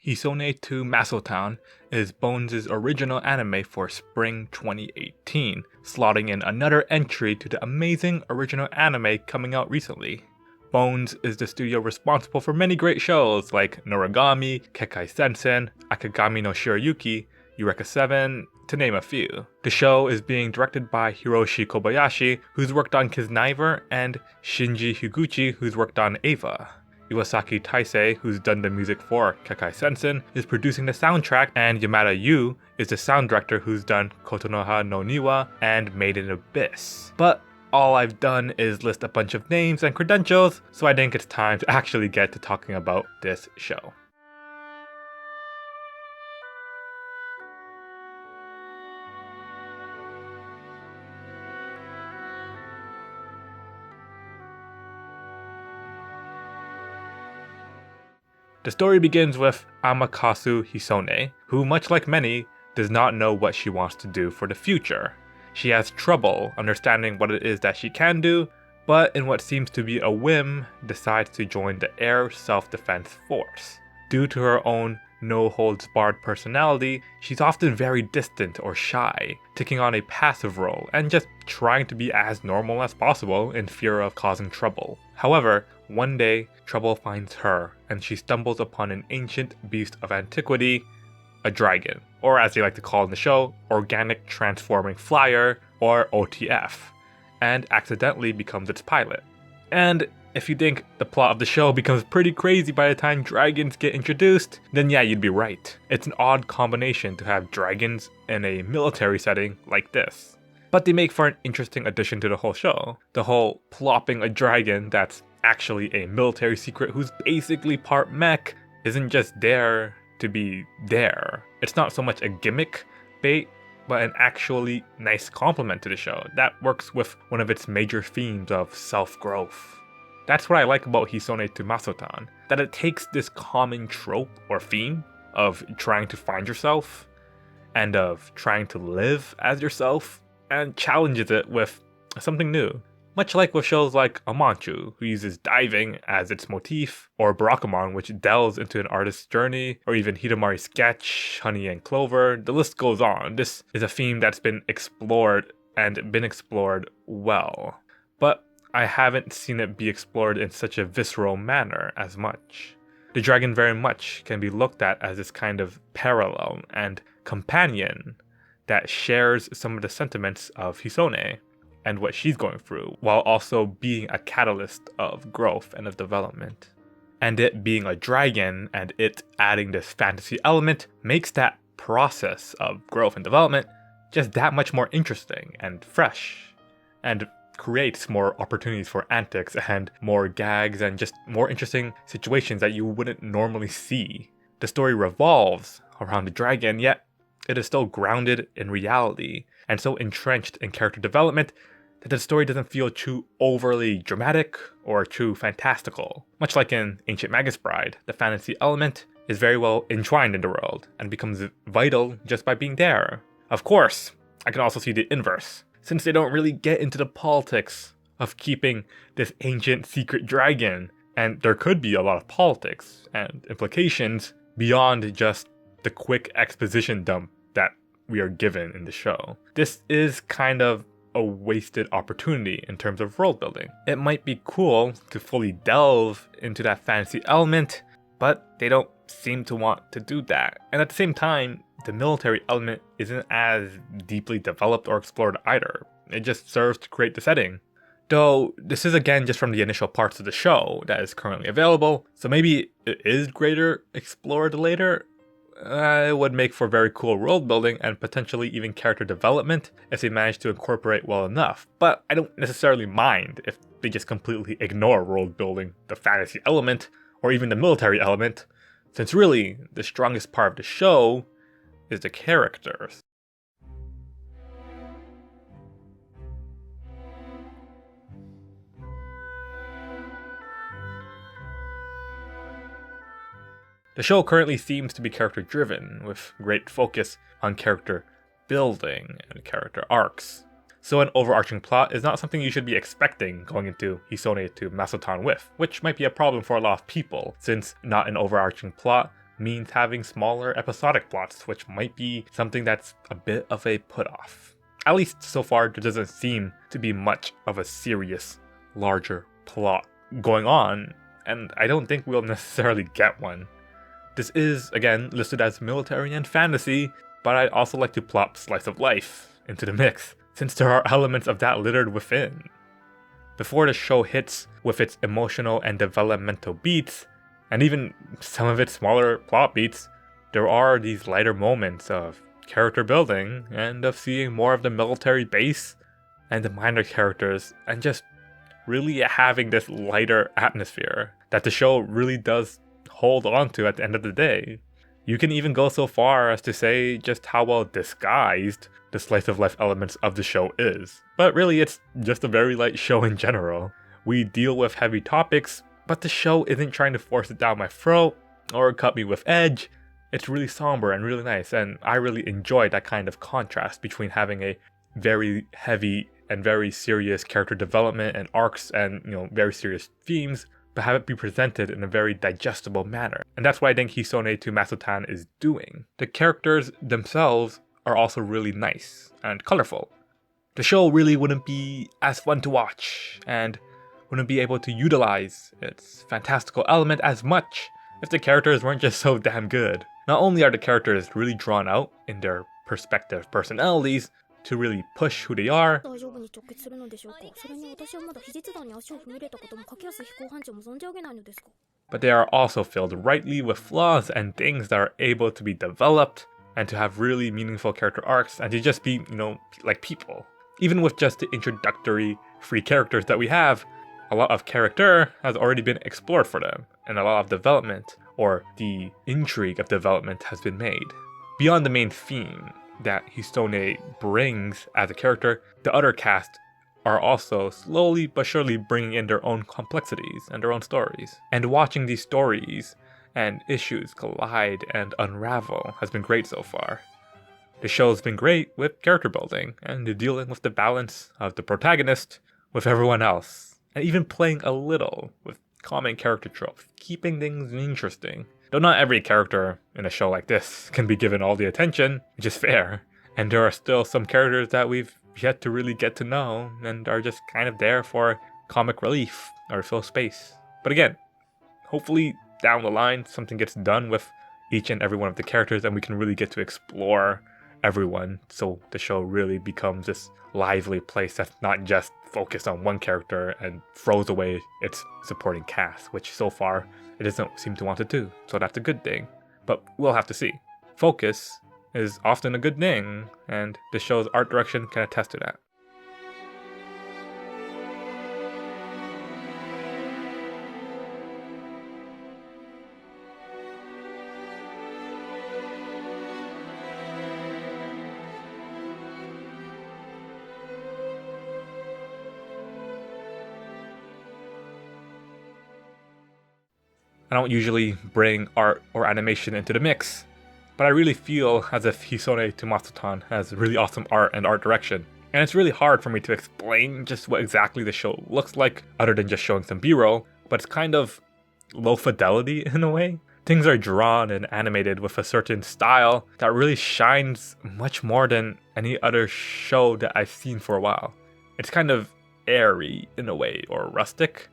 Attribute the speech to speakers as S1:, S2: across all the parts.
S1: Hisone to Masotan is Bones' original anime for spring 2018, slotting in another entry to the amazing original anime coming out recently. Bones is the studio responsible for many great shows like Noragami, Kekai Sensen, Akagami no Shirayuki, Eureka 7, to name a few. The show is being directed by Hiroshi Kobayashi, who's worked on Kisniver, and Shinji Higuchi, who's worked on Eva. Iwasaki Taisei, who's done the music for Kekai Sensen, is producing the soundtrack, and Yamada Yu is the sound director who's done Kotonoha no Niwa and Made in Abyss. But all I've done is list a bunch of names and credentials, so I think it's time to actually get to talking about this show. The story begins with Amakasu Hisone, who, much like many, does not know what she wants to do for the future. She has trouble understanding what it is that she can do, but in what seems to be a whim, decides to join the Air Self-Defense Force. Due to her own no-holds-barred personality, she's often very distant or shy, taking on a passive role and just trying to be as normal as possible in fear of causing trouble. However, one day, trouble finds her, and she stumbles upon an ancient beast of antiquity, a dragon, or as they like to call in the show, Organic Transforming Flyer, or OTF, and accidentally becomes its pilot. And if you think the plot of the show becomes pretty crazy by the time dragons get introduced, then yeah, you'd be right. It's an odd combination to have dragons in a military setting like this. But they make for an interesting addition to the whole show. The whole plopping a dragon that's actually a military secret who's basically part mech isn't just there to be there. It's not so much a gimmick bait, but an actually nice compliment to the show that works with one of its major themes of self-growth. That's what I like about Hisone to Masotan, that it takes this common trope or theme of trying to find yourself and of trying to live as yourself and challenges it with something new. Much like with shows like Amanchu, who uses diving as its motif, or Barakamon, which delves into an artist's journey, or even Hidamari's sketch, Honey and Clover, the list goes on. This is a theme that's been explored well, but I haven't seen it be explored in such a visceral manner as much. The dragon very much can be looked at as this kind of parallel and companion that shares some of the sentiments of Hisone and what she's going through, while also being a catalyst of growth and of development. And it being a dragon and it adding this fantasy element makes that process of growth and development just that much more interesting and fresh, and creates more opportunities for antics and more gags and just more interesting situations that you wouldn't normally see. The story revolves around the dragon, yet it is still grounded in reality and so entrenched in character development that the story doesn't feel too overly dramatic or too fantastical. Much like in Ancient Magus Bride, the fantasy element is very well entwined in the world and becomes vital just by being there. Of course, I can also see the inverse, since they don't really get into the politics of keeping this ancient secret dragon, and there could be a lot of politics and implications beyond just the quick exposition dump that we are given in the show. This is kind of a wasted opportunity in terms of world building. It might be cool to fully delve into that fantasy element, but they don't seem to want to do that. And at the same time, the military element isn't as deeply developed or explored either. It just serves to create the setting. Though this is again just from the initial parts of the show that is currently available, so maybe it is greater explored later. It would make for very cool world building and potentially even character development if they manage to incorporate well enough, but I don't necessarily mind if they just completely ignore world building, the fantasy element, or even the military element, since really the strongest part of the show is the characters. The show currently seems to be character driven, with great focus on character building and character arcs. So an overarching plot is not something you should be expecting going into Hisone to Masotan with, which might be a problem for a lot of people, since not an overarching plot means having smaller episodic plots, which might be something that's a bit of a put-off. At least so far, there doesn't seem to be much of a serious, larger plot going on, and I don't think we'll necessarily get one. This is, again, listed as military and fantasy, but I'd also like to plop slice of life into the mix, since there are elements of that littered within. Before the show hits with its emotional and developmental beats, and even some of its smaller plot beats, there are these lighter moments of character building and of seeing more of the military base and the minor characters and just really having this lighter atmosphere that the show really does hold on to at the end of the day. You can even go so far as to say just how well disguised the slice of life elements of the show is. But really, it's just a very light show in general. We deal with heavy topics, but the show isn't trying to force it down my throat or cut me with edge. It's really somber and really nice, and I really enjoy that kind of contrast between having a very heavy and very serious character development and arcs and, very serious themes, but have it be presented in a very digestible manner. And that's what I think Hisone to Masotan is doing. The characters themselves are also really nice and colorful. The show really wouldn't be as fun to watch and wouldn't be able to utilize its fantastical element as much if the characters weren't just so damn good. Not only are the characters really drawn out in their respective personalities to really push who they are, but they are also filled rightly with flaws and things that are able to be developed and to have really meaningful character arcs and to just be, like people. Even with just the introductory free characters that we have, a lot of character has already been explored for them, and a lot of development, or the intrigue of development, has been made. Beyond the main theme that Hisone brings as a character, the other cast are also slowly but surely bringing in their own complexities and their own stories. And watching these stories and issues collide and unravel has been great so far. The show's been great with character building and dealing with the balance of the protagonist with everyone else, and even playing a little with common character tropes, keeping things interesting. Though not every character in a show like this can be given all the attention, which is fair, and there are still some characters that we've yet to really get to know and are just kind of there for comic relief or fill space. But again, hopefully down the line something gets done with each and every one of the characters and we can really get to explore everyone, so the show really becomes this lively place that's not just focused on one character and throws away its supporting cast, which so far it doesn't seem to want to do, so that's a good thing. But we'll have to see. Focus is often a good thing, and the show's art direction can attest to that. I don't usually bring art or animation into the mix, but I really feel as if Hisone to Masotan has really awesome art and art direction. And it's really hard for me to explain just what exactly the show looks like, other than just showing some B-roll, but it's kind of low fidelity in a way. Things are drawn and animated with a certain style that really shines much more than any other show that I've seen for a while. It's kind of airy in a way, or rustic.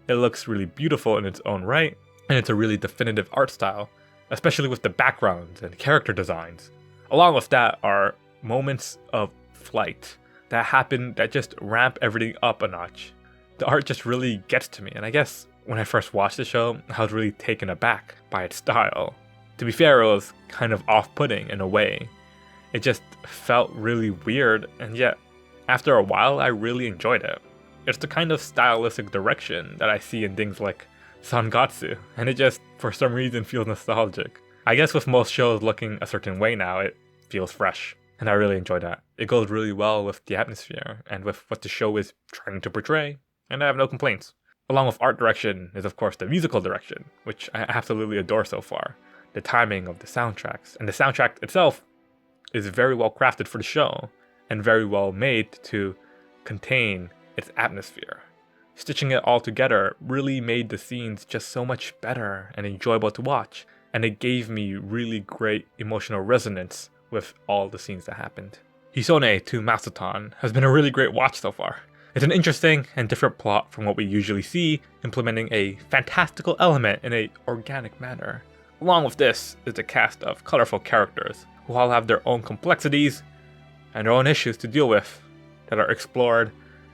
S1: It looks really beautiful in its own right, and it's a really definitive art style, especially with the backgrounds and character designs. Along with that are moments of flight that happen that just ramp everything up a notch. The art just really gets to me, and I guess when I first watched the show, I was really taken aback by its style. To be fair, it was kind of off-putting in a way. It just felt really weird, and yet, after a while, I really enjoyed it. It's the kind of stylistic direction that I see in things like Sangatsu, and it just, for some reason, feels nostalgic. I guess with most shows looking a certain way now, it feels fresh, and I really enjoy that. It goes really well with the atmosphere, and with what the show is trying to portray, and I have no complaints. Along with art direction is of course the musical direction, which I absolutely adore so far. The timing of the soundtracks, and the soundtrack itself is very well crafted for the show, and very well made to contain its atmosphere. Stitching it all together really made the scenes just so much better and enjoyable to watch, and it gave me really great emotional resonance with all the scenes that happened. Hisone to Masotan has been a really great watch so far. It's an interesting and different plot from what we usually see, implementing a fantastical element in an organic manner. Along with this is a cast of colorful characters who all have their own complexities and their own issues to deal with that are explored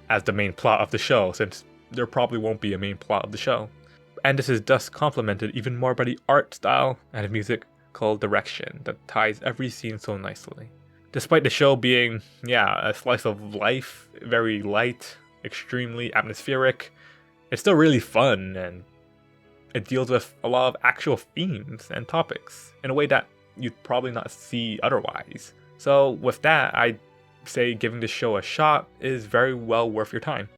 S1: as the main plot of the show, since there probably won't be a main plot of the show. And this is thus complemented even more by the art style and musical direction that ties every scene so nicely. Despite the show being, a slice of life, very light, extremely atmospheric, it's still really fun, and it deals with a lot of actual themes and topics in a way that you'd probably not see otherwise. So with that, I'd say giving this show a shot is very well worth your time.